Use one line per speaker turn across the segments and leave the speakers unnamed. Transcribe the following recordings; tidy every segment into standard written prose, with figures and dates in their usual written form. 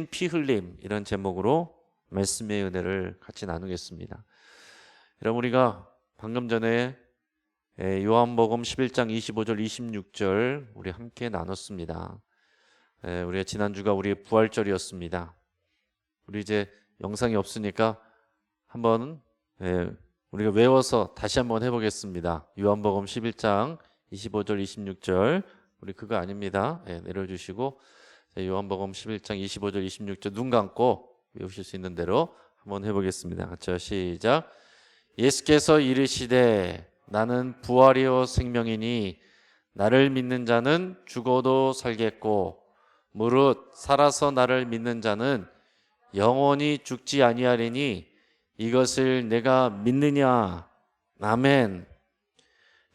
피 흘림, 이런 제목으로 말씀의 은혜를 같이 나누겠습니다. 여러분, 우리가 방금 전에 요한복음 11장 25절 26절 우리 함께 나눴습니다. 우리가 지난주가 우리의 부활절이었습니다. 우리 이제 영상이 없으니까 한번 우리가 외워서 다시 한번 해보겠습니다. 요한복음 11장 25절 26절 우리 그거 아닙니다. 내려주시고 요한복음 11장 25절 26절 눈 감고 외우실 수 있는 대로 한번 해보겠습니다. 같이 시작. 예수께서 이르시되 나는 부활이요 생명이니 나를 믿는 자는 죽어도 살겠고 무릇 살아서 나를 믿는 자는 영원히 죽지 아니하리니 이것을 내가 믿느냐. 아멘.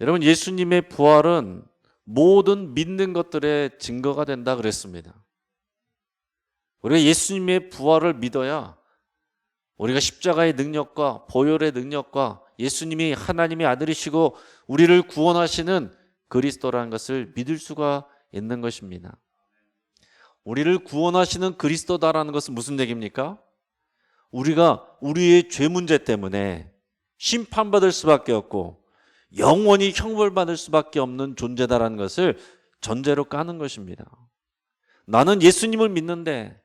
여러분, 예수님의 부활은 모든 믿는 것들의 증거가 된다 그랬습니다. 우리가 예수님의 부활을 믿어야 우리가 십자가의 능력과 보혈의 능력과 예수님이 하나님의 아들이시고 우리를 구원하시는 그리스도라는 것을 믿을 수가 있는 것입니다. 우리를 구원하시는 그리스도다라는 것은 무슨 얘기입니까? 우리가 우리의 죄 문제 때문에 심판받을 수밖에 없고 영원히 형벌받을 수밖에 없는 존재다라는 것을 전제로 까는 것입니다. 나는 예수님을 믿는데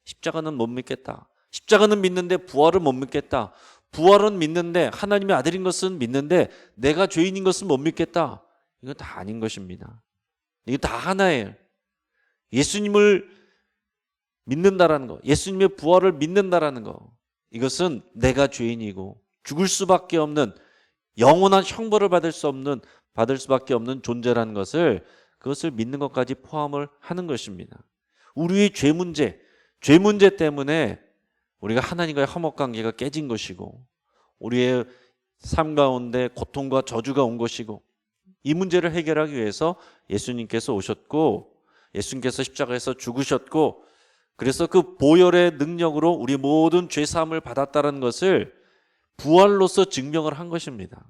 십자가는 못 믿겠다. 십자가는 믿는데 부활은 못 믿겠다. 부활은 믿는데 하나님의 아들인 것은 믿는데 내가 죄인인 것은 못 믿겠다. 이건 다 아닌 것입니다. 이게 다 하나예요. 예수님을 믿는다라는 거, 예수님의 부활을 믿는다라는 거, 이것은 내가 죄인이고 죽을 수밖에 없는 영원한 형벌을 받을 수밖에 없는 존재라는 것을 그것을 믿는 것까지 포함을 하는 것입니다. 우리의 죄 문제 때문에 우리가 하나님과의 화목관계가 깨진 것이고 우리의 삶 가운데 고통과 저주가 온 것이고 이 문제를 해결하기 위해서 예수님께서 오셨고 예수님께서 십자가에서 죽으셨고 그래서 그 보혈의 능력으로 우리 모든 죄사함을 받았다는 것을 부활로서 증명을 한 것입니다.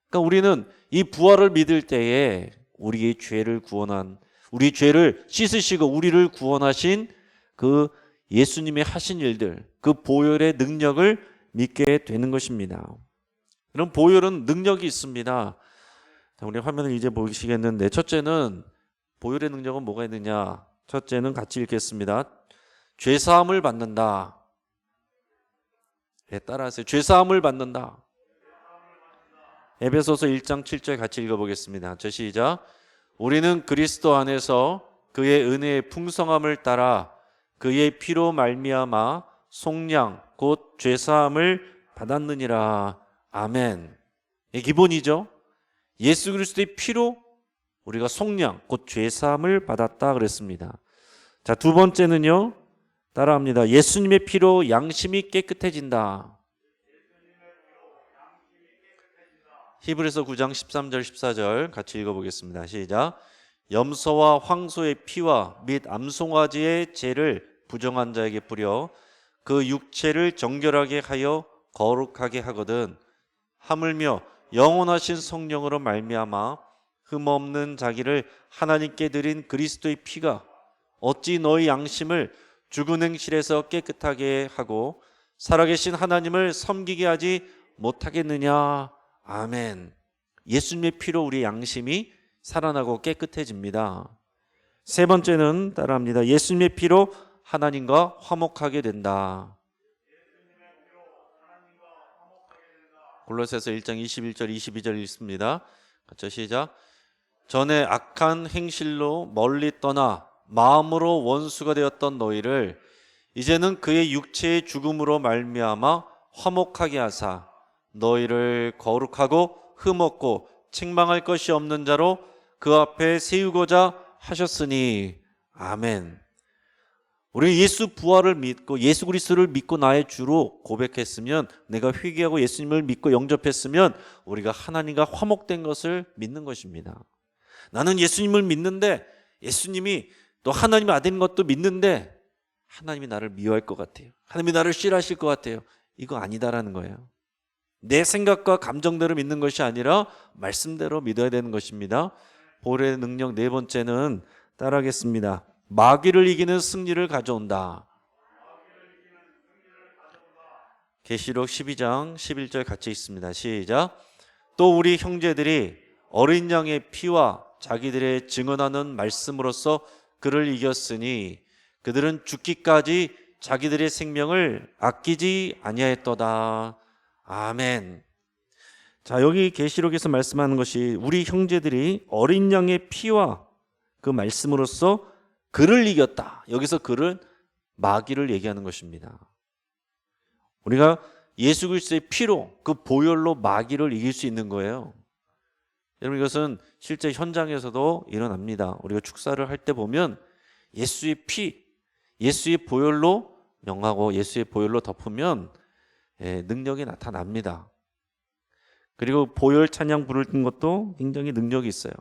그러니까 우리는 이 부활을 믿을 때에 우리의 죄를 구원한, 우리 죄를 씻으시고 우리를 구원하신 그 예수님의 하신 일들, 그 보혈의 능력을 믿게 되는 것입니다. 그럼 보혈은 능력이 있습니다. 우리 화면을 이제 보시겠는데 첫째는 보혈의 능력은 뭐가 있느냐? 첫째는 같이 읽겠습니다. 죄사함을 받는다. 따라하세요. 죄사함을 받는다. 에베소서 1장 7절 같이 읽어보겠습니다. 시작. 우리는 그리스도 안에서 그의 은혜의 풍성함을 따라 그의 피로 말미암아 속량 곧 죄사함을 받았느니라. 아멘. 이 기본이죠. 예수 그리스도의 피로 우리가 속량 곧 죄사함을 받았다 그랬습니다. 자, 두 번째는요. 따라합니다. 예수님의 피로 양심이 깨끗해진다. 히브리서 9장 13절 14절 같이 읽어보겠습니다. 시작. 염소와 황소의 피와 및 암송아지의 죄를 부정한 자에게 뿌려 그 육체를 정결하게 하여 거룩하게 하거든 하물며 영원하신 성령으로 말미암아 흠없는 자기를 하나님께 드린 그리스도의 피가 어찌 너희 양심을 죽은 행실에서 깨끗하게 하고 살아계신 하나님을 섬기게 하지 못하겠느냐. 아멘. 예수님의 피로 우리 양심이 살아나고 깨끗해집니다. 세 번째는 따라합니다. 예수님의 피로 하나님과 화목하게 된다. 골로새서 1장 21절 22절 읽습니다. 같이 시작. 전에 악한 행실로 멀리 떠나 마음으로 원수가 되었던 너희를 이제는 그의 육체의 죽음으로 말미암아 화목하게 하사 너희를 거룩하고 흠없고 책망할 것이 없는 자로 그 앞에 세우고자 하셨으니. 아멘. 우리 예수 부활을 믿고 예수 그리스도를 믿고 나의 주로 고백했으면, 내가 회개하고 예수님을 믿고 영접했으면 우리가 하나님과 화목된 것을 믿는 것입니다. 나는 예수님을 믿는데 예수님이 또 하나님의 아들인 것도 믿는데 하나님이 나를 미워할 것 같아요. 하나님이 나를 싫어하실 것 같아요. 이거 아니다라는 거예요. 내 생각과 감정대로 믿는 것이 아니라 말씀대로 믿어야 되는 것입니다. 보혈의 능력 네 번째는 따라하겠습니다. 마귀를 이기는 승리를 가져온다. 계시록 12장 11절 같이 있습니다. 시작. 또 우리 형제들이 어린 양의 피와 자기들의 증언하는 말씀으로써 그를 이겼으니 그들은 죽기까지 자기들의 생명을 아끼지 아니하였도다. 아멘. 자, 여기 계시록에서 말씀하는 것이 우리 형제들이 어린 양의 피와 그 말씀으로써 그를 이겼다. 여기서 그를 마귀를 얘기하는 것입니다. 우리가 예수 그리스도의 피로 그 보혈로 마귀를 이길 수 있는 거예요. 여러분, 이것은 실제 현장에서도 일어납니다. 우리가 축사를 할 때 보면 예수의 피, 예수의 보혈로 명하고 예수의 보혈로 덮으면 능력이 나타납니다. 그리고 보혈 찬양 부를 것도 굉장히 능력이 있어요.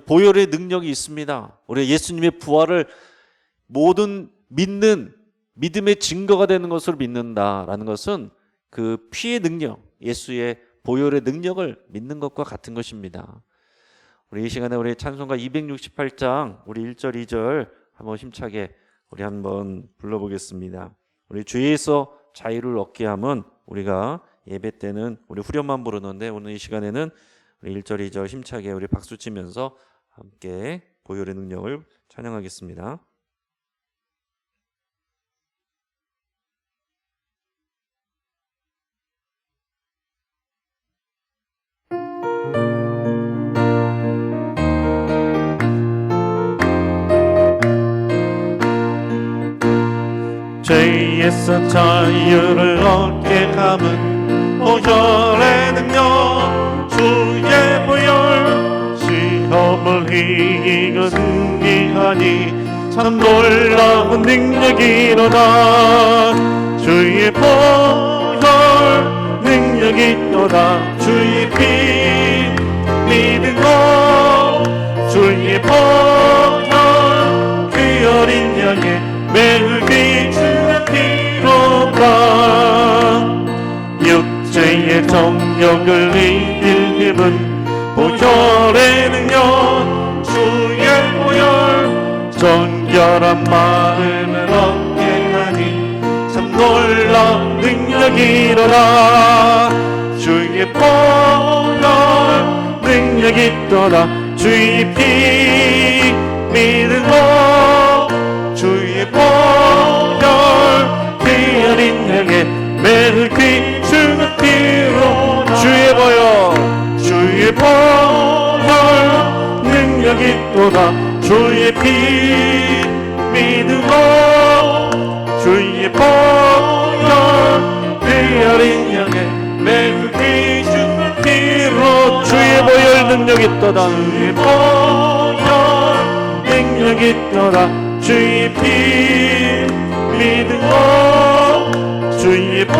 보혈의 능력이 있습니다. 우리가 예수님의 부활을 모든 믿는 믿음의 증거가 되는 것으로 믿는다라는 것은 그 피의 능력, 예수의 보혈의 능력을 믿는 것과 같은 것입니다. 우리 이 시간에 우리 찬송가 268장 우리 1절 2절 한번 힘차게 우리 한번 불러보겠습니다. 우리 죄에서 자유를 얻게 하면 우리가 예배 때는 우리 후렴만 부르는데 오늘 이 시간에는 우리 1절 2절 힘차게 우리 박수 치면서 함께 보혈의 능력을 찬양하겠습니다.
죄에서 자유를 얻게 함은 보혈의 능력 주의 보혈 시험을 이기고 승리하니 참 놀라운 능력이로다 주의 보혈 능력이 있도다 주의 피 믿음으로 주의 보혈 그 어린 양의 매일 비추는 피로다 육체의 정욕을 이길 힘은 보혈의 능력 주의 보혈 정결한 마음을 얻게 하니 참 놀라운 능력이로다 주의 보혈 능력이 있도다 주의 피 믿음으로 주의 보혈 그 어린 양의 매일 비추는 피로 주의 보혈 능력이 있도다 주의 피 믿음으로 주의 보혈 그 어린 양의 매일 비추는 피로 주의 보혈 능력이 있도다 주의 보혈 능력이 있도다 주의 피 믿음으로 주의 보혈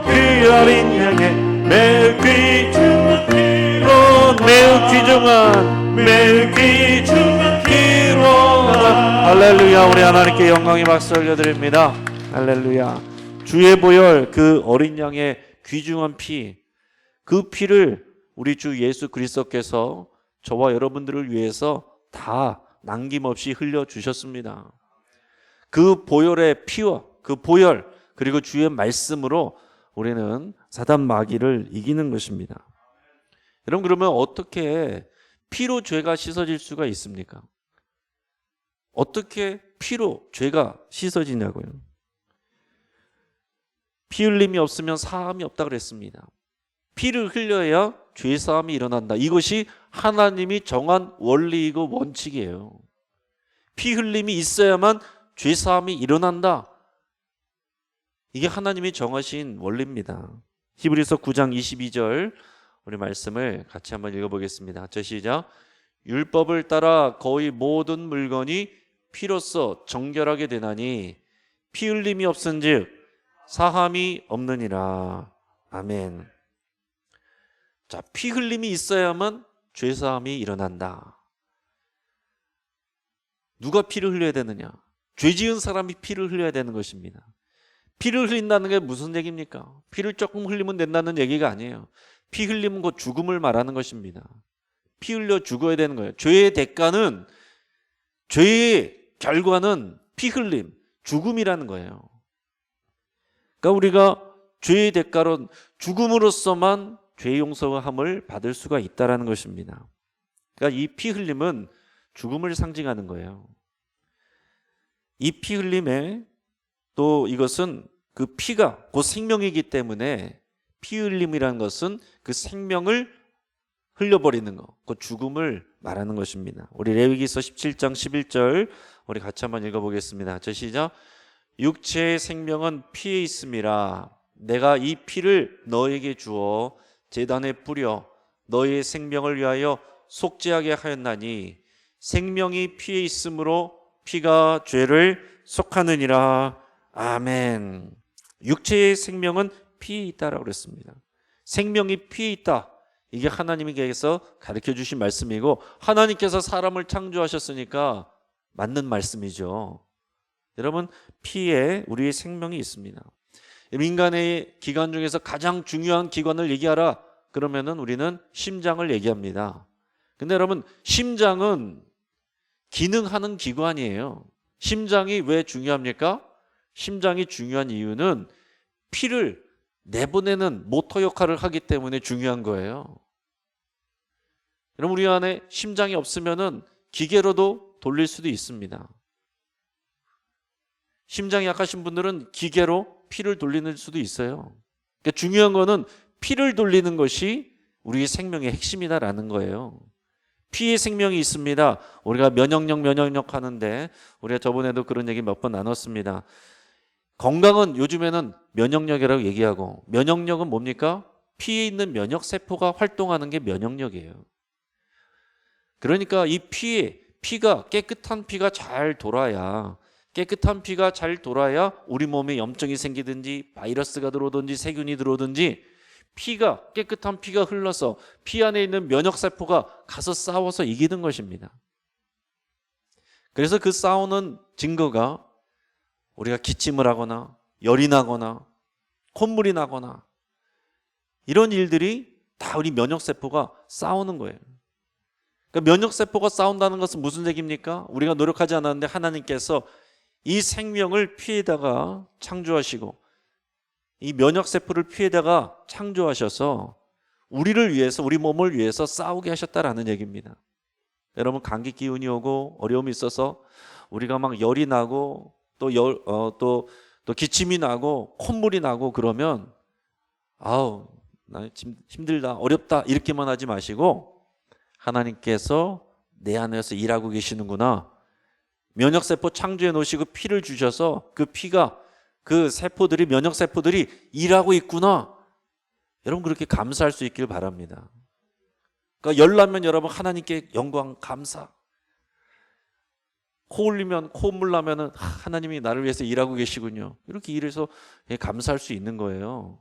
그 어린 양의 매우 귀중한 피로 매우 귀중한 피로
할렐루야. 우리 하나님께 영광의 박수 올려드립니다. 할렐루야. 주의 보혈 그 어린 양의 귀중한 피, 그 피를 우리 주 예수 그리스도께서 저와 여러분들을 위해서 다 남김없이 흘려주셨습니다. 그 보혈의 피와 그 보혈 그리고 주의 말씀으로 우리는 사단 마귀를 이기는 것입니다. 여러분, 그러면 어떻게 피로 죄가 씻어질 수가 있습니까? 어떻게 피로 죄가 씻어지냐고요. 피 흘림이 없으면 사함이 없다 그랬습니다. 피를 흘려야 죄사함이 일어난다. 이것이 하나님이 정한 원리이고 원칙이에요. 피 흘림이 있어야만 죄사함이 일어난다. 이게 하나님이 정하신 원리입니다. 히브리서 9장 22절 우리 말씀을 같이 한번 읽어보겠습니다. 저 시작. 율법을 따라 거의 모든 물건이 피로써 정결하게 되나니 피 흘림이 없은즉 사함이 없느니라. 아멘. 자, 피 흘림이 있어야만 죄사함이 일어난다. 누가 피를 흘려야 되느냐? 죄 지은 사람이 피를 흘려야 되는 것입니다. 피를 흘린다는 게 무슨 얘기입니까? 피를 조금 흘리면 된다는 얘기가 아니에요. 피 흘리면 곧 죽음을 말하는 것입니다. 피 흘려 죽어야 되는 거예요. 죄의 대가는 죄의 결과는 피 흘림, 죽음이라는 거예요. 그러니까 우리가 죄의 대가로 죽음으로써만 죄 용서함을 받을 수가 있다라는 것입니다. 그러니까 이 피 흘림은 죽음을 상징하는 거예요. 이 피 흘림에 또 이것은 그 피가 곧 생명이기 때문에 피 흘림이라는 것은 그 생명을 흘려버리는 것, 그 죽음을 말하는 것입니다. 우리 레위기서 17장 11절 우리 같이 한번 읽어보겠습니다. 저 시작. 육체의 생명은 피에 있음이라 내가 이 피를 너에게 주어 제단에 뿌려 너의 생명을 위하여 속죄하게 하였나니 생명이 피에 있으므로 피가 죄를 속하느니라. 아멘. 육체의 생명은 피에 있다라고 그랬습니다. 생명이 피에 있다. 이게 하나님께서 가르쳐 주신 말씀이고 하나님께서 사람을 창조하셨으니까 맞는 말씀이죠. 여러분, 피에 우리의 생명이 있습니다. 인간의 기관 중에서 가장 중요한 기관을 얘기하라 그러면은 우리는 심장을 얘기합니다. 근데 여러분, 심장은 기능하는 기관이에요. 심장이 왜 중요합니까? 심장이 중요한 이유는 피를 내보내는 모터 역할을 하기 때문에 중요한 거예요. 여러분, 우리 안에 심장이 없으면은 기계로도 돌릴 수도 있습니다. 심장이 약하신 분들은 기계로 피를 돌리는 수도 있어요. 그러니까 중요한 거는 피를 돌리는 것이 우리의 생명의 핵심이다라는 거예요. 피에 생명이 있습니다. 우리가 면역력 하는데 우리가 저번에도 그런 얘기 몇 번 나눴습니다. 건강은 요즘에는 면역력이라고 얘기하고 면역력은 뭡니까? 피에 있는 면역세포가 활동하는 게 면역력이에요. 그러니까 이 피가 깨끗한 피가 잘 돌아야 깨끗한 피가 잘 돌아야 우리 몸에 염증이 생기든지 바이러스가 들어오든지 세균이 들어오든지 피가 깨끗한 피가 흘러서 피 안에 있는 면역세포가 가서 싸워서 이기는 것입니다. 그래서 그 싸우는 증거가 우리가 기침을 하거나 열이 나거나 콧물이 나거나 이런 일들이 다 우리 면역세포가 싸우는 거예요. 그러니까 면역세포가 싸운다는 것은 무슨 얘기입니까? 우리가 노력하지 않았는데 하나님께서 이 생명을 피에다가 창조하시고 이 면역세포를 피에다가 창조하셔서 우리를 위해서 우리 몸을 위해서 싸우게 하셨다라는 얘기입니다. 여러분, 감기 기운이 오고 어려움이 있어서 우리가 막 열이 나고 또 기침이 나고 콧물이 나고 그러면 아우 나 힘들다 어렵다 이렇게만 하지 마시고 하나님께서 내 안에서 일하고 계시는구나. 면역세포 창조해 놓으시고 피를 주셔서 그 피가 그 세포들이 면역세포들이 일하고 있구나. 여러분 그렇게 감사할 수 있길 바랍니다. 그러니까 열나면 여러분 하나님께 영광 감사. 코 흘리면 콧물 나면은 하나님이 나를 위해서 일하고 계시군요. 이렇게 일해서 감사할 수 있는 거예요.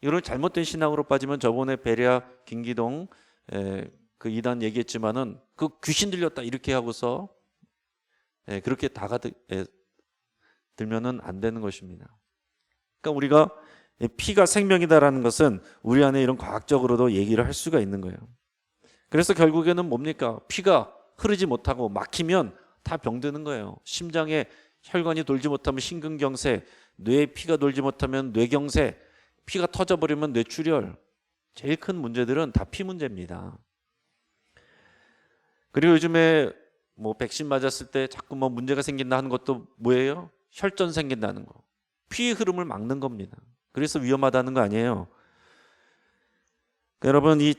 이런 잘못된 신앙으로 빠지면 저번에 베레아 김기동 그 이단 얘기했지만은 그 귀신 들렸다 이렇게 하고서 그렇게 들면은 안 되는 것입니다. 그러니까 우리가 피가 생명이다라는 것은 우리 안에 이런 과학적으로도 얘기를 할 수가 있는 거예요. 그래서 결국에는 뭡니까? 피가 흐르지 못하고 막히면 다 병드는 거예요. 심장에 혈관이 돌지 못하면 심근경색, 뇌에 피가 돌지 못하면 뇌경색, 피가 터져버리면 뇌출혈. 제일 큰 문제들은 다 피 문제입니다. 그리고 요즘에 뭐 백신 맞았을 때 자꾸 뭐 문제가 생긴다 하는 것도 뭐예요? 혈전 생긴다는 거. 피의 흐름을 막는 겁니다. 그래서 위험하다는 거 아니에요. 여러분, 이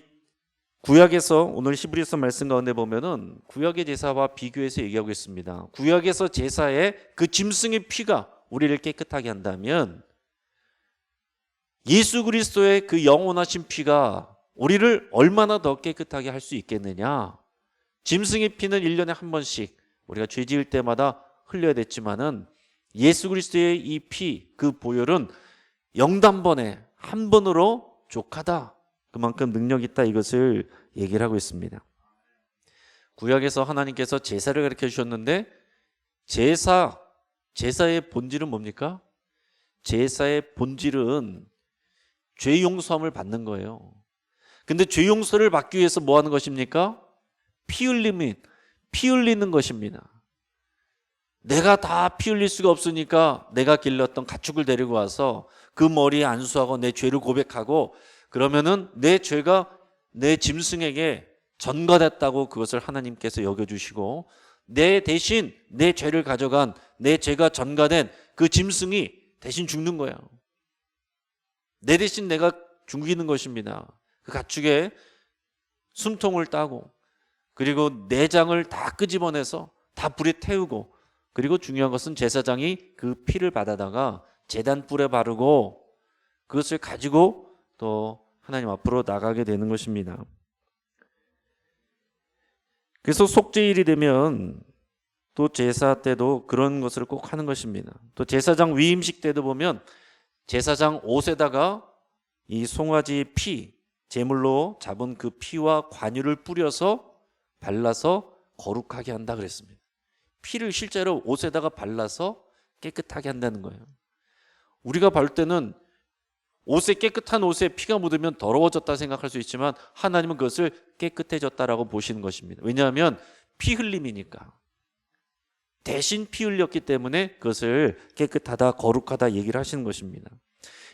구약에서 오늘 히브리서 말씀 가운데 보면은 구약의 제사와 비교해서 얘기하고 있습니다. 구약에서 제사의 그 짐승의 피가 우리를 깨끗하게 한다면 예수 그리스도의 그 영원하신 피가 우리를 얼마나 더 깨끗하게 할 수 있겠느냐. 짐승의 피는 1년에 한 번씩 우리가 죄 지을 때마다 흘려야 됐지만은 예수 그리스도의 이 피, 그 보혈은 영단번에 한 번으로 족하다. 그만큼 능력 있다 이것을 얘기를 하고 있습니다. 구약에서 하나님께서 제사를 가르쳐 주셨는데 제사의 본질은 뭡니까? 제사의 본질은 죄 용서함을 받는 거예요. 근데 죄 용서를 받기 위해서 뭐 하는 것입니까? 피 흘림이 피 흘리는 것입니다. 내가 다 피 흘릴 수가 없으니까 내가 길렀던 가축을 데리고 와서 그 머리에 안수하고 내 죄를 고백하고 그러면은 내 죄가 내 짐승에게 전가됐다고 그것을 하나님께서 여겨주시고 내 대신 내 죄를 가져간 내 죄가 전가된 그 짐승이 대신 죽는 거예요. 내 대신 내가 죽이는 것입니다. 그 가축의 숨통을 따고 그리고 내장을 다 끄집어내서 다 불에 태우고 그리고 중요한 것은 제사장이 그 피를 받아다가 제단 뿔에 바르고 그것을 가지고 또 하나님 앞으로 나가게 되는 것입니다. 그래서 속죄일이 되면 또 제사 때도 그런 것을 꼭 하는 것입니다. 또 제사장 위임식 때도 보면 제사장 옷에다가 이 송아지 피, 제물로 잡은 그 피와 관유를 뿌려서 발라서 거룩하게 한다 그랬습니다. 피를 실제로 옷에다가 발라서 깨끗하게 한다는 거예요. 우리가 볼 때는 옷에 깨끗한 옷에 피가 묻으면 더러워졌다 생각할 수 있지만 하나님은 그것을 깨끗해졌다라고 보시는 것입니다. 왜냐하면 피 흘림이니까. 대신 피 흘렸기 때문에 그것을 깨끗하다 거룩하다 얘기를 하시는 것입니다.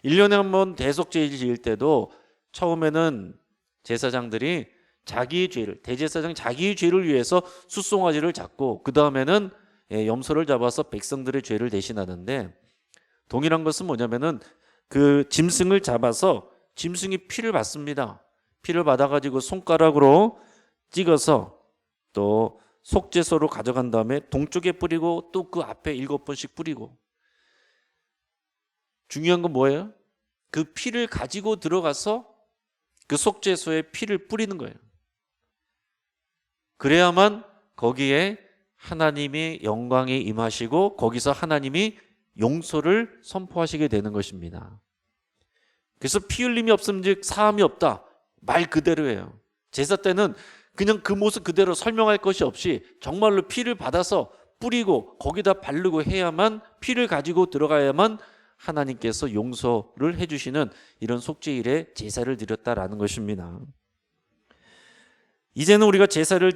1년에 한 번 대속죄일 지을 때도 처음에는 제사장들이 자기의 죄를 대제사장이 자기의 죄를 위해서 숫송아지를 잡고 그 다음에는 염소를 잡아서 백성들의 죄를 대신하는데 동일한 것은 뭐냐면은 그 짐승을 잡아서 짐승이 피를 받습니다. 피를 받아가지고 손가락으로 찍어서 또 속죄소로 가져간 다음에 동쪽에 뿌리고 또 그 앞에 7번씩 뿌리고 중요한 건 뭐예요? 그 피를 가지고 들어가서 그 속죄소에 피를 뿌리는 거예요. 그래야만 거기에 하나님의 영광이 임하시고 거기서 하나님이 용서를 선포하시게 되는 것입니다. 그래서 피 흘림이 없으면 즉 사함이 없다. 말 그대로예요. 제사 때는 그냥 그 모습 그대로 설명할 것이 없이 정말로 피를 받아서 뿌리고 거기다 바르고 해야만 피를 가지고 들어가야만 하나님께서 용서를 해주시는 이런 속죄일에 제사를 드렸다라는 것입니다. 이제는 우리가 제사를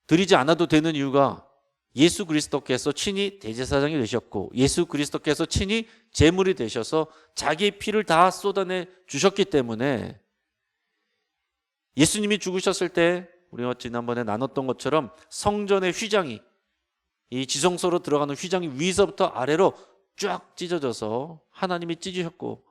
드리지 않아도 되는 이유가 예수 그리스도께서 친히 대제사장이 되셨고 예수 그리스도께서 친히 제물이 되셔서 자기의 피를 다 쏟아내 주셨기 때문에 예수님이 죽으셨을 때 우리가 지난번에 나눴던 것처럼 성전의 휘장이 이 지성소로 들어가는 휘장이 위에서부터 아래로 쫙 찢어져서 하나님이 찢으셨고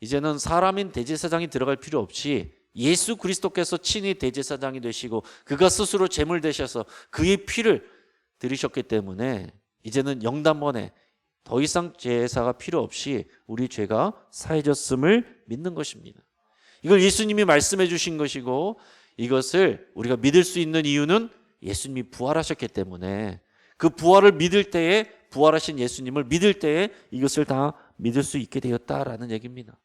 이제는 사람인 대제사장이 들어갈 필요 없이 예수 그리스도께서 친히 대제사장이 되시고 그가 스스로 제물 되셔서 그의 피를 드리셨기 때문에 이제는 영단번에 더 이상 제사가 필요 없이 우리 죄가 사해졌음을 믿는 것입니다. 이걸 예수님이 말씀해 주신 것이고 이것을 우리가 믿을 수 있는 이유는 예수님이 부활하셨기 때문에 그 부활을 믿을 때에 부활하신 예수님을 믿을 때에 이것을 다 믿을 수 있게 되었다라는 얘기입니다.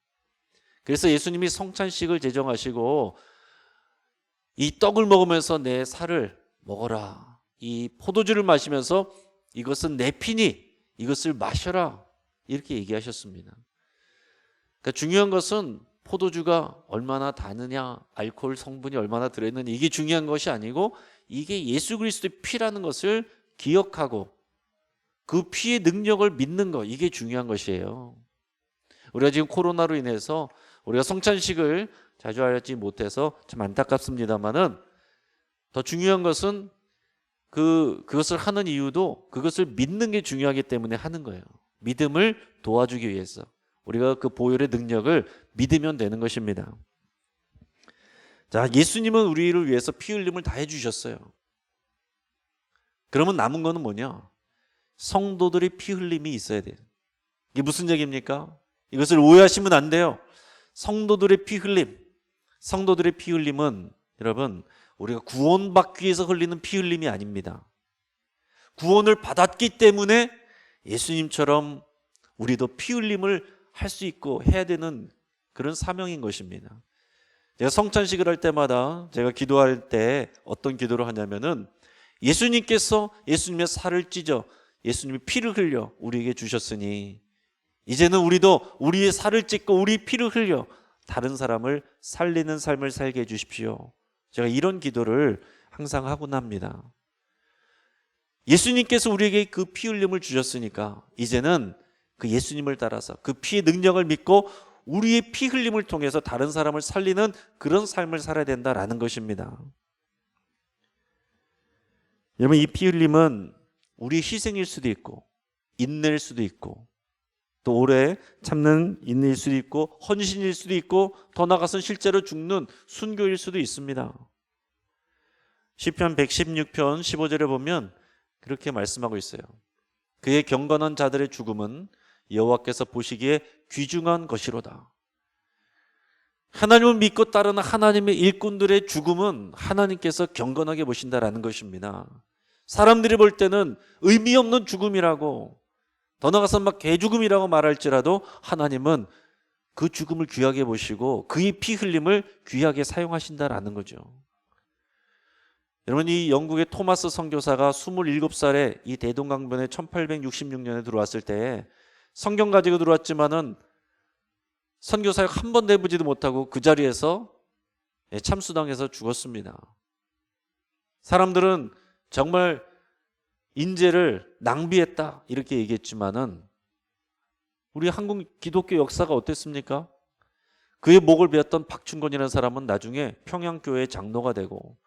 그래서 예수님이 성찬식을 제정하시고 이 떡을 먹으면서 내 살을 먹어라. 이 포도주를 마시면서 이것은 내 피니 이것을 마셔라. 이렇게 얘기하셨습니다. 그러니까 중요한 것은 포도주가 얼마나 다느냐, 알코올 성분이 얼마나 들어있느냐 이게 중요한 것이 아니고 이게 예수 그리스도의 피라는 것을 기억하고 그 피의 능력을 믿는 것 이게 중요한 것이에요. 우리가 지금 코로나로 인해서 우리가 성찬식을 자주 하지 못해서 참 안타깝습니다만은 더 중요한 것은 그것을 하는 이유도 그것을 믿는 게 중요하기 때문에 하는 거예요. 믿음을 도와주기 위해서 우리가 그 보혈의 능력을 믿으면 되는 것입니다. 자, 예수님은 우리를 위해서 피 흘림을 다 해주셨어요. 그러면 남은 거는 뭐냐? 성도들의 피 흘림이 있어야 돼요. 이게 무슨 얘기입니까? 이것을 오해하시면 안 돼요. 성도들의 피 흘림, 성도들의 피 흘림은 여러분 우리가 구원받기 위해서 흘리는 피 흘림이 아닙니다. 구원을 받았기 때문에 예수님처럼 우리도 피 흘림을 할 수 있고 해야 되는 그런 사명인 것입니다. 제가 성찬식을 할 때마다 제가 기도할 때 어떤 기도를 하냐면은 예수님께서 예수님의 살을 찢어 예수님의 피를 흘려 우리에게 주셨으니 이제는 우리도 우리의 살을 찢고 우리 피를 흘려 다른 사람을 살리는 삶을 살게 해주십시오. 제가 이런 기도를 항상 하곤 합니다. 예수님께서 우리에게 그 피 흘림을 주셨으니까 이제는 그 예수님을 따라서 그 피의 능력을 믿고 우리의 피 흘림을 통해서 다른 사람을 살리는 그런 삶을 살아야 된다라는 것입니다. 여러분, 이 피 흘림은 우리의 희생일 수도 있고 인내일 수도 있고 또 오래 참는 인내일 수도 있고 헌신일 수도 있고 더 나아가서는 실제로 죽는 순교일 수도 있습니다. 시편 116편 15절에 보면 그렇게 말씀하고 있어요. 그의 경건한 자들의 죽음은 여호와께서 보시기에 귀중한 것이로다. 하나님을 믿고 따르는 하나님의 일꾼들의 죽음은 하나님께서 경건하게 보신다라는 것입니다. 사람들이 볼 때는 의미 없는 죽음이라고, 더 나아가서 막 개죽음이라고 말할지라도 하나님은 그 죽음을 귀하게 보시고 그의 피 흘림을 귀하게 사용하신다라는 거죠. 여러분, 이 영국의 토마스 선교사가 27살에 이 대동강변에 1866년에 들어왔을 때 성경 가지고 들어왔지만은 선교사역 한 번 내보지도 못하고 그 자리에서 참수당해서 죽었습니다. 사람들은 정말 인재를 낭비했다 이렇게 얘기했지만은 우리 한국 기독교 역사가 어땠습니까? 그의 목을 베었던 박충건이라는 사람은 나중에 평양교회 장로가 되고,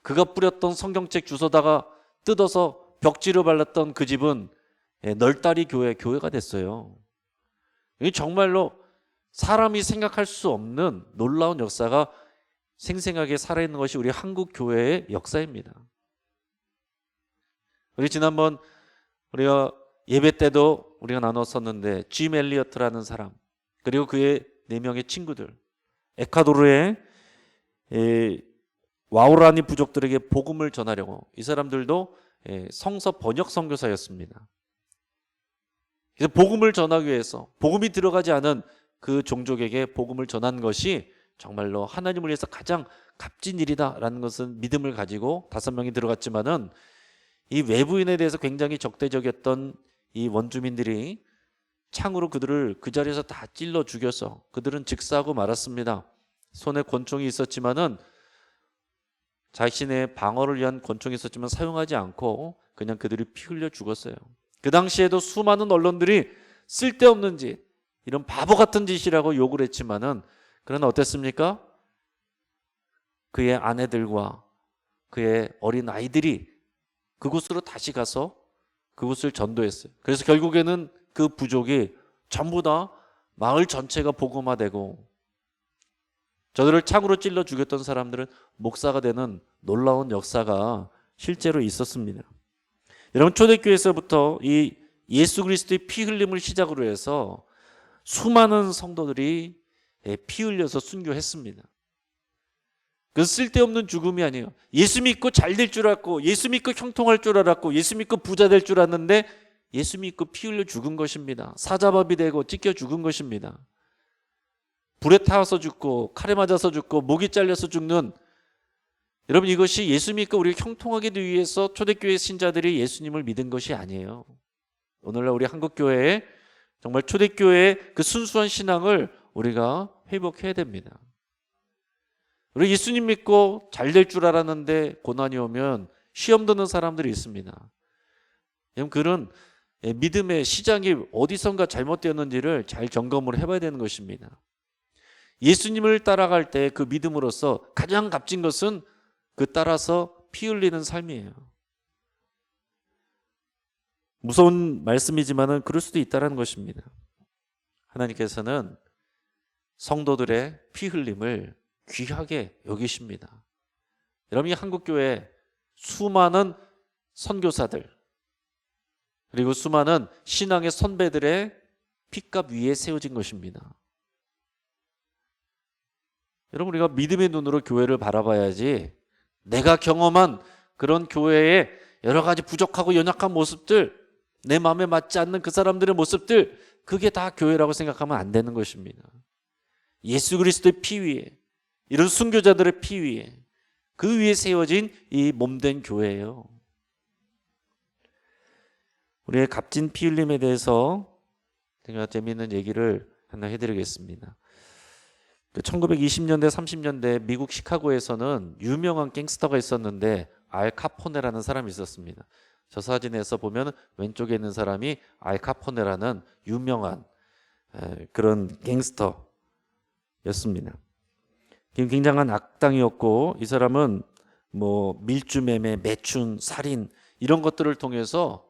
그가 뿌렸던 성경책 주워다가 뜯어서 벽지로 발랐던 그 집은 널다리 교회가 됐어요. 이게 정말로 사람이 생각할 수 없는 놀라운 역사가 생생하게 살아있는 것이 우리 한국 교회의 역사입니다. 우리 지난번 우리가 예배 때도 우리가 나눴었는데 짐 엘리어트라는 사람, 그리고 그의 4명의 친구들, 에콰도르의 와우라니 부족들에게 복음을 전하려고, 이 사람들도 성서 번역 선교사였습니다. 그래서 복음을 전하기 위해서 복음이 들어가지 않은 그 종족에게 복음을 전한 것이 정말로 하나님을 위해서 가장 값진 일이다라는 것은 믿음을 가지고 5명이 들어갔지만은 이 외부인에 대해서 굉장히 적대적이었던 이 원주민들이 창으로 그들을 그 자리에서 다 찔러 죽여서 그들은 즉사하고 말았습니다. 손에 권총이 있었지만은 자신의 방어를 위한 권총이 있었지만 사용하지 않고 그냥 그들이 피 흘려 죽었어요. 그 당시에도 수많은 언론들이 쓸데없는 짓, 이런 바보 같은 짓이라고 욕을 했지만은, 그러나 어땠습니까? 그의 아내들과 그의 어린 아이들이 그곳으로 다시 가서 그곳을 전도했어요. 그래서 결국에는 그 부족이 전부 다 마을 전체가 복음화되고, 저들을 창으로 찔러 죽였던 사람들은 목사가 되는 놀라운 역사가 실제로 있었습니다. 여러분, 초대교회에서부터 이 예수 그리스도의 피 흘림을 시작으로 해서 수많은 성도들이 피 흘려서 순교했습니다. 그 쓸데없는 죽음이 아니에요. 예수 믿고 잘 될 줄 알았고, 예수 믿고 형통할 줄 알았고, 예수 믿고 부자 될 줄 알았는데 예수 믿고 피 흘려 죽은 것입니다. 사자밥이 되고 찢겨 죽은 것입니다. 불에 타서 죽고 칼에 맞아서 죽고 목이 잘려서 죽는, 여러분, 이것이 예수 믿고 우리가 형통하게 되기 위해서 초대교회 신자들이 예수님을 믿은 것이 아니에요. 오늘날 우리 한국교회에 정말 초대교회의 그 순수한 신앙을 우리가 회복해야 됩니다. 우리 예수님 믿고 잘 될 줄 알았는데 고난이 오면 시험 드는 사람들이 있습니다. 그런 믿음의 시장이 어디선가 잘못되었는지를 잘 점검을 해봐야 되는 것입니다. 예수님을 따라갈 때 그 믿음으로서 가장 값진 것은 그 따라서 피 흘리는 삶이에요. 무서운 말씀이지만은 그럴 수도 있다는 것입니다. 하나님께서는 성도들의 피 흘림을 귀하게 여기십니다. 여러분, 이 한국교회 수많은 선교사들 그리고 수많은 신앙의 선배들의 피값 위에 세워진 것입니다. 여러분, 우리가 믿음의 눈으로 교회를 바라봐야지 내가 경험한 그런 교회의 여러 가지 부족하고 연약한 모습들, 내 마음에 맞지 않는 그 사람들의 모습들, 그게 다 교회라고 생각하면 안 되는 것입니다. 예수 그리스도의 피 위에, 이런 순교자들의 피 위에, 그 위에 세워진 이 몸된 교회예요. 우리의 값진 피 흘림에 대해서 제가 재미있는 얘기를 하나 해드리겠습니다. 1920년대 30년대 미국 시카고에서는 유명한 갱스터가 있었는데 알 카포네라는 사람이 있었습니다. 저 사진에서 보면 왼쪽에 있는 사람이 알 카포네라는 유명한 그런 갱스터였습니다. 굉장한 악당이었고 이 사람은 뭐 밀주매매, 매춘, 살인 이런 것들을 통해서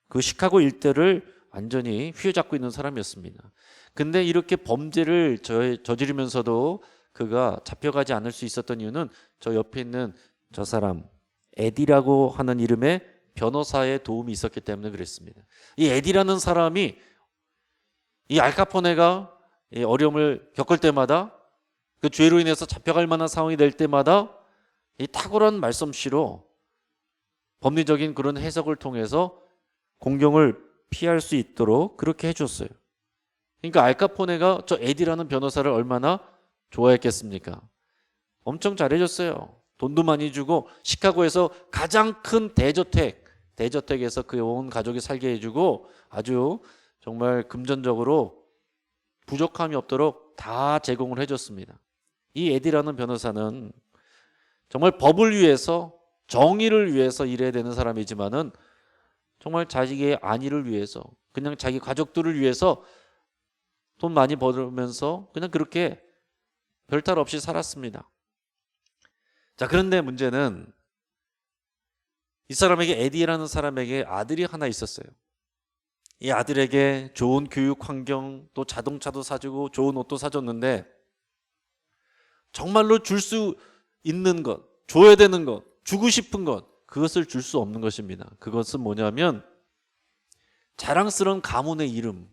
그 시카고 일대를 완전히 휘어잡고 있는 사람이었습니다. 근데 이렇게 범죄를 저지르면서도 그가 잡혀가지 않을 수 있었던 이유는 저 옆에 있는 저 사람 에디라고 하는 이름의 변호사의 도움이 있었기 때문에 그랬습니다. 이 에디라는 사람이 이 알카포네가 이 어려움을 겪을 때마다 그 죄로 인해서 잡혀갈 만한 상황이 될 때마다 이 탁월한 말솜씨로 법리적인 그런 해석을 통해서 공경을 피할 수 있도록 그렇게 해줬어요. 그러니까 알카포네가 저 에디라는 변호사를 얼마나 좋아했겠습니까? 엄청 잘해줬어요. 돈도 많이 주고 시카고에서 가장 큰 대저택에서 그 온 가족이 살게 해주고 아주 정말 금전적으로 부족함이 없도록 다 제공을 해줬습니다. 이 에디라는 변호사는 정말 법을 위해서 정의를 위해서 일해야 되는 사람이지만은 정말 자식의 안위를 위해서 그냥 자기 가족들을 위해서 돈 많이 벌으면서 그냥 그렇게 별탈 없이 살았습니다. 자, 그런데 문제는 이 사람에게 에디라는 사람에게 아들이 하나 있었어요. 이 아들에게 좋은 교육 환경 또 자동차도 사주고 좋은 옷도 사줬는데 정말로 줄 수 있는 것, 줘야 되는 것, 주고 싶은 것 그것을 줄 수 없는 것입니다. 그것은 뭐냐면 자랑스러운 가문의 이름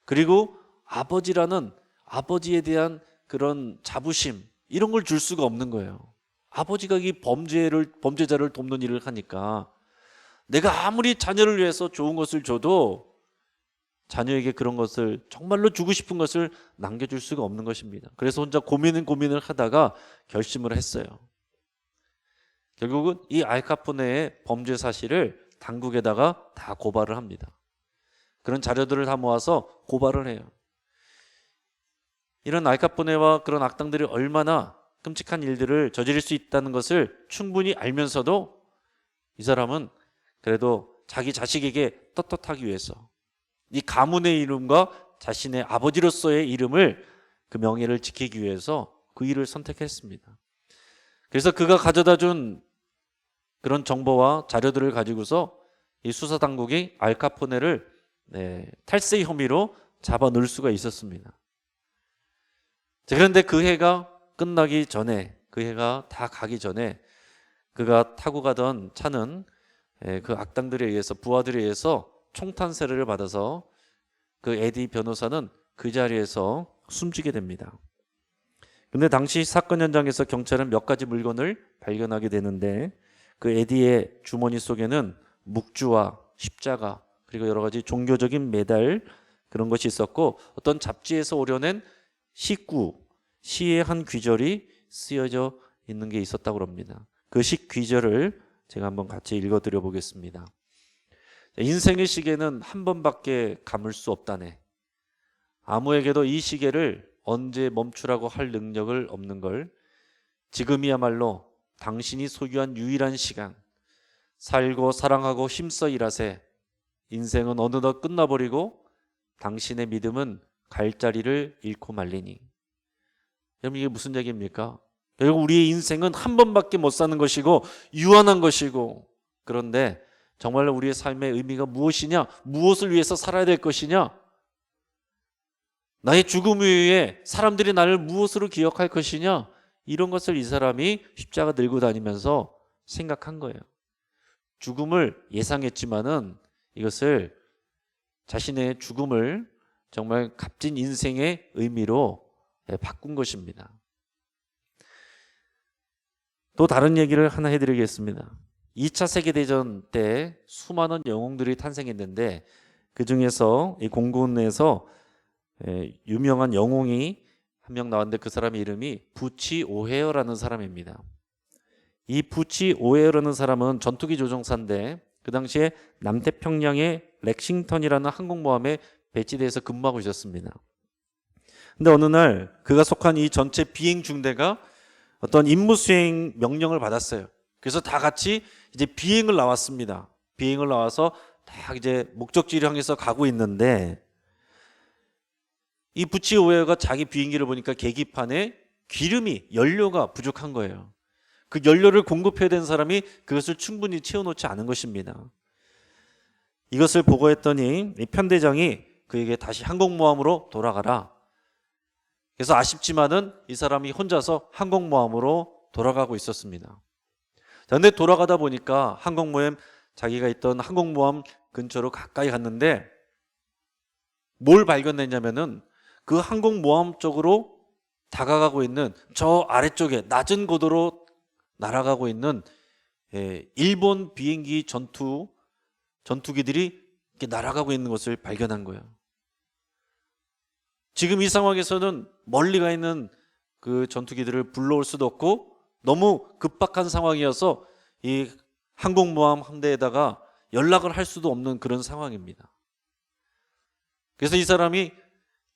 그리고 아버지라는 아버지에 대한 그런 자부심 이런 걸 줄 수가 없는 거예요. 아버지가 이 범죄자를 돕는 일을 하니까 내가 아무리 자녀를 위해서 좋은 것을 줘도 자녀에게 그런 것을 정말로 주고 싶은 것을 남겨줄 수가 없는 것입니다. 그래서 혼자 고민을 하다가 결심을 했어요. 결국은 이 알카포네의 범죄 사실을 당국에다가 다 고발을 합니다. 그런 자료들을 다 모아서 고발을 해요. 이런 알카포네와 그런 악당들이 얼마나 끔찍한 일들을 저지를 수 있다는 것을 충분히 알면서도 이 사람은 그래도 자기 자식에게 떳떳하기 위해서 이 가문의 이름과 자신의 아버지로서의 이름을 그 명예를 지키기 위해서 그 일을 선택했습니다. 그래서 그가 가져다 준 그런 정보와 자료들을 가지고서 이 수사당국이 알카포네를 탈세 혐의로 잡아 넣을 수가 있었습니다. 그런데 그 해가 끝나기 전에 그 해가 다 가기 전에 그가 타고 가던 차는 그 악당들에 의해서 부하들에 의해서 총탄세를 받아서 그 에디 변호사는 그 자리에서 숨지게 됩니다. 근데 당시 사건 현장에서 경찰은 몇 가지 물건을 발견하게 되는데 그 에디의 주머니 속에는 묵주와 십자가 그리고 여러 가지 종교적인 메달 그런 것이 있었고 어떤 잡지에서 오려낸 시의 한 귀절이 쓰여져 있는 게 있었다고 합니다. 그 귀절을 제가 한번 같이 읽어드려 보겠습니다. 인생의 시계는 한 번밖에 감을 수 없다네. 아무에게도 이 시계를 언제 멈추라고 할 능력을 없는 걸. 지금이야말로 당신이 소유한 유일한 시간. 살고 사랑하고 힘써 일하세. 인생은 어느덧 끝나버리고 당신의 믿음은 갈 자리를 잃고 말리니. 여러분 이게 무슨 얘기입니까? 결국 우리의 인생은 한 번밖에 못 사는 것이고 유한한 것이고 그런데 정말로 우리의 삶의 의미가 무엇이냐? 무엇을 위해서 살아야 될 것이냐? 나의 죽음 이후에 사람들이 나를 무엇으로 기억할 것이냐? 이런 것을 이 사람이 십자가 들고 다니면서 생각한 거예요. 죽음을 예상했지만은 이것을 자신의 죽음을 정말 값진 인생의 의미로 바꾼 것입니다. 또 다른 얘기를 하나 해드리겠습니다. 2차 세계대전 때 수많은 영웅들이 탄생했는데 그 중에서 이 공군에서 유명한 영웅이 한 명 나왔는데 그 사람의 이름이 부치 오헤어라는 사람입니다. 이 부치 오헤어라는 사람은 전투기 조종사인데 그 당시에 남태평양의 렉싱턴이라는 항공모함에 배치돼서 근무하고 있었습니다. 근데 어느 날 그가 속한 이 전체 비행 중대가 어떤 임무 수행 명령을 받았어요. 그래서 다 같이 이제 비행을 나왔습니다. 비행을 나와서 다 이제 목적지를 향해서 가고 있는데 이 부치 오헤어가 자기 비행기를 보니까 계기판에 기름이 연료가 부족한 거예요. 그 연료를 공급해야 되는 사람이 그것을 충분히 채워놓지 않은 것입니다. 이것을 보고했더니 이 편대장이 그에게 다시 항공모함으로 돌아가라. 그래서 아쉽지만은 이 사람이 혼자서 항공모함으로 돌아가고 있었습니다. 그런데 돌아가다 보니까 항공모함 자기가 있던 항공모함 근처로 가까이 갔는데 뭘 발견했냐면은 그 항공모함 쪽으로 다가가고 있는 저 아래쪽에 낮은 고도로 날아가고 있는 일본 비행기 전투기들이 이렇게 날아가고 있는 것을 발견한 거예요. 지금 이 상황에서는 멀리 가 있는 그 전투기들을 불러올 수도 없고 너무 급박한 상황이어서 이 항공모함 함대에다가 연락을 할 수도 없는 그런 상황입니다. 그래서 이 사람이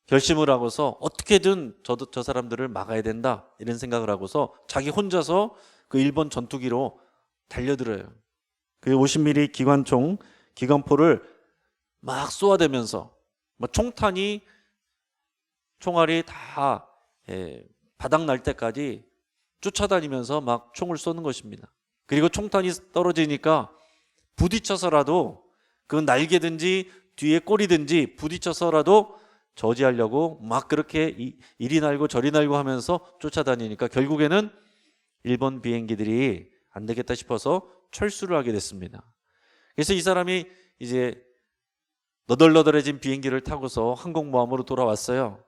결심을 하고서 어떻게든 저 사람들을 막아야 된다 이런 생각을 하고서 자기 혼자서 그 일본 전투기로 달려들어요. 그 50mm 기관총, 기관포를 막 쏘아대면서 총알이 다 바닥 날 때까지 쫓아다니면서 막 총을 쏘는 것입니다. 그리고 총탄이 떨어지니까 부딪혀서라도 그 날개든지 뒤에 꼬리든지 부딪혀서라도 저지하려고 막 그렇게 이리 날고 저리 날고 하면서 쫓아다니니까 결국에는 일본 비행기들이 안 되겠다 싶어서 철수를 하게 됐습니다. 그래서 이 사람이 이제 너덜너덜해진 비행기를 타고서 항공모함으로 돌아왔어요.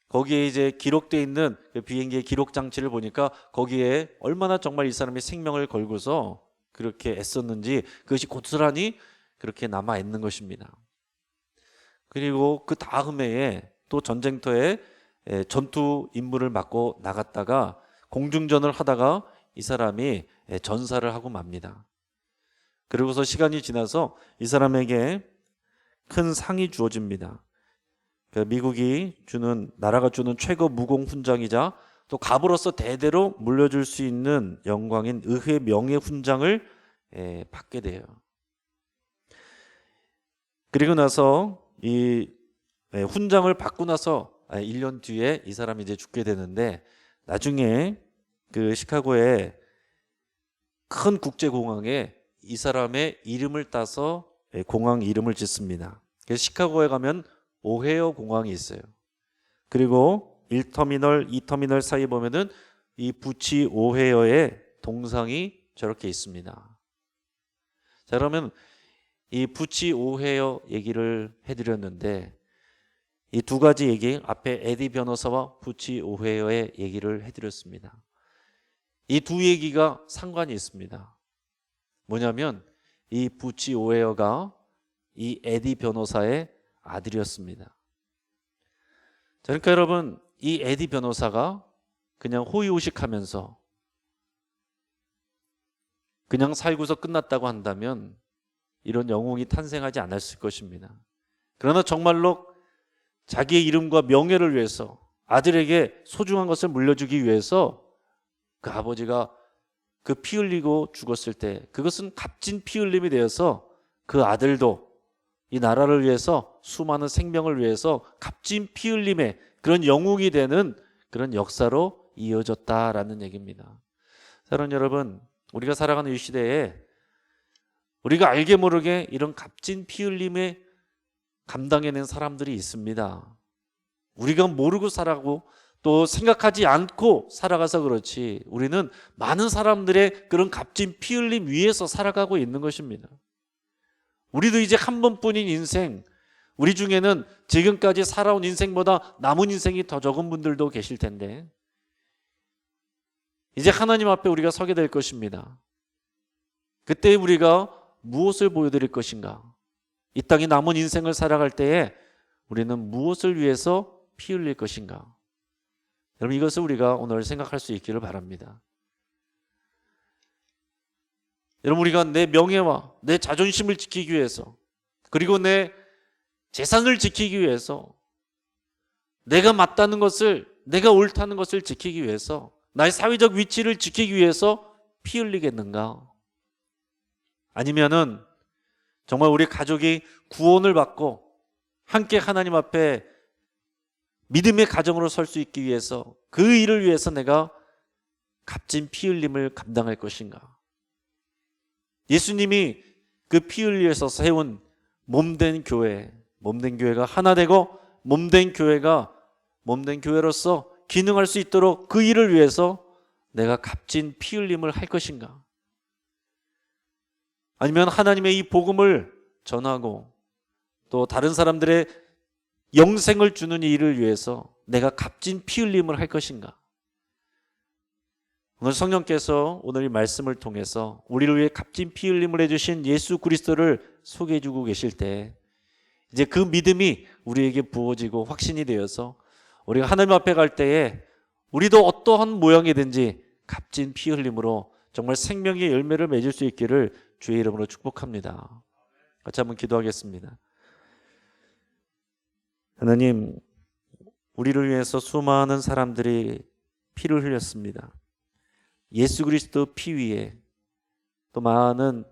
거기에 이제 기록되어 있는 그 비행기의 기록 장치를 보니까 거기에 얼마나 정말 이 사람이 생명을 걸고서 그렇게 애썼는지 그것이 고스란히 그렇게 남아 있는 것입니다. 그리고 그 다음 해에 또 전쟁터에 전투 임무를 맡고 나갔다가 공중전을 하다가 이 사람이 전사를 하고 맙니다. 그리고서 시간이 지나서 이 사람에게 큰 상이 주어집니다. 미국이 나라가 주는 최고 무공 훈장이자 또 갑으로서 대대로 물려줄 수 있는 영광인 의회 명예 훈장을 받게 돼요. 그리고 나서 이 훈장을 받고 나서 1년 뒤에 이 사람이 이제 죽게 되는데 나중에 그 시카고의 큰 국제공항에 이 사람의 이름을 따서 공항 이름을 짓습니다. 그래서 시카고에 가면 오헤어 공항이 있어요. 그리고 1터미널, 2터미널 사이 보면은 이 부치 오헤어의 동상이 저렇게 있습니다. 자, 그러면 이 부치 오헤어 얘기를 해드렸는데 이 두 가지 얘기, 앞에 에디 변호사와 부치 오헤어의 얘기를 해드렸습니다. 이 두 얘기가 상관이 있습니다. 뭐냐면 이 부치 오헤어가 이 에디 변호사의 아들이었습니다. 그러니까 여러분, 이 에디 변호사가 그냥 호의호식하면서 그냥 살고서 끝났다고 한다면 이런 영웅이 탄생하지 않았을 것입니다. 그러나 정말로 자기의 이름과 명예를 위해서 아들에게 소중한 것을 물려주기 위해서 그 아버지가 그 피 흘리고 죽었을 때 그것은 값진 피 흘림이 되어서 그 아들도 이 나라를 위해서 수많은 생명을 위해서 값진 피 흘림의 그런 영웅이 되는 그런 역사로 이어졌다라는 얘기입니다. 사랑하는 여러분, 우리가 살아가는 이 시대에 우리가 알게 모르게 이런 값진 피 흘림에 감당해낸 사람들이 있습니다. 우리가 모르고 살아가고 또 생각하지 않고 살아가서 그렇지 우리는 많은 사람들의 그런 값진 피 흘림 위에서 살아가고 있는 것입니다. 우리도 이제 한 번뿐인 인생, 우리 중에는 지금까지 살아온 인생보다 남은 인생이 더 적은 분들도 계실 텐데 이제 하나님 앞에 우리가 서게 될 것입니다. 그때 우리가 무엇을 보여드릴 것인가? 이 땅에 남은 인생을 살아갈 때에 우리는 무엇을 위해서 피 흘릴 것인가? 여러분, 이것을 우리가 오늘 생각할 수 있기를 바랍니다. 여러분, 우리가 내 명예와 내 자존심을 지키기 위해서 그리고 내 재산을 지키기 위해서 내가 맞다는 것을, 내가 옳다는 것을 지키기 위해서, 나의 사회적 위치를 지키기 위해서 피 흘리겠는가? 아니면은 정말 우리 가족이 구원을 받고 함께 하나님 앞에 믿음의 가정으로 설 수 있기 위해서, 그 일을 위해서 내가 값진 피 흘림을 감당할 것인가? 예수님이 그 피 흘리에서 세운 몸된 교회가 하나 되고 몸된 교회로서 기능할 수 있도록 그 일을 위해서 내가 값진 피 흘림을 할 것인가? 아니면 하나님의 이 복음을 전하고 또 다른 사람들의 영생을 주는 일을 위해서 내가 값진 피 흘림을 할 것인가? 오늘 성령께서 오늘 이 말씀을 통해서 우리를 위해 값진 피 흘림을 해주신 예수 그리스도를 소개해 주고 계실 때, 이제 그 믿음이 우리에게 부어지고 확신이 되어서 우리가 하나님 앞에 갈 때에 우리도 어떠한 모양이든지 값진 피 흘림으로 정말 생명의 열매를 맺을 수 있기를 주의 이름으로 축복합니다. 같이 한번 기도하겠습니다. 하나님, 우리를 위해서 수많은 사람들이 피를 흘렸습니다. 예수 그리스도 피 위에 또 많은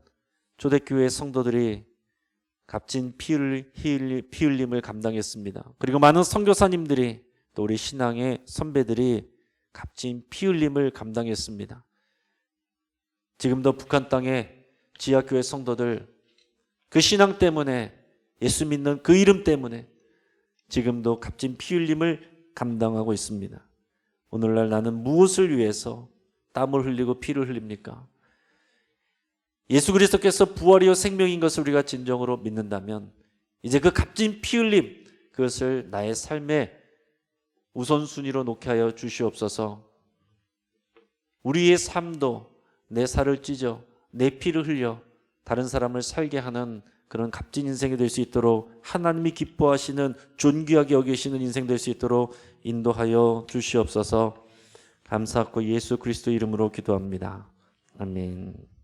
초대교회 성도들이 값진 피 흘림을 감당했습니다. 그리고 많은 선교사님들이 또 우리 신앙의 선배들이 값진 피 흘림을 감당했습니다. 지금도 북한 땅의 지하교회 성도들, 그 신앙 때문에, 예수 믿는 그 이름 때문에 지금도 값진 피 흘림을 감당하고 있습니다. 오늘날 나는 무엇을 위해서 땀을 흘리고 피를 흘립니까? 예수 그리스도께서 부활이요 생명인 것을 우리가 진정으로 믿는다면 이제 그 값진 피 흘림, 그것을 나의 삶의 우선순위로 놓게 하여 주시옵소서. 우리의 삶도 내 살을 찢어 내 피를 흘려 다른 사람을 살게 하는 그런 값진 인생이 될 수 있도록, 하나님이 기뻐하시는 존귀하게 여기시는 인생 될 수 있도록 인도하여 주시옵소서. 감사하고 예수 그리스도 이름으로 기도합니다. 아멘.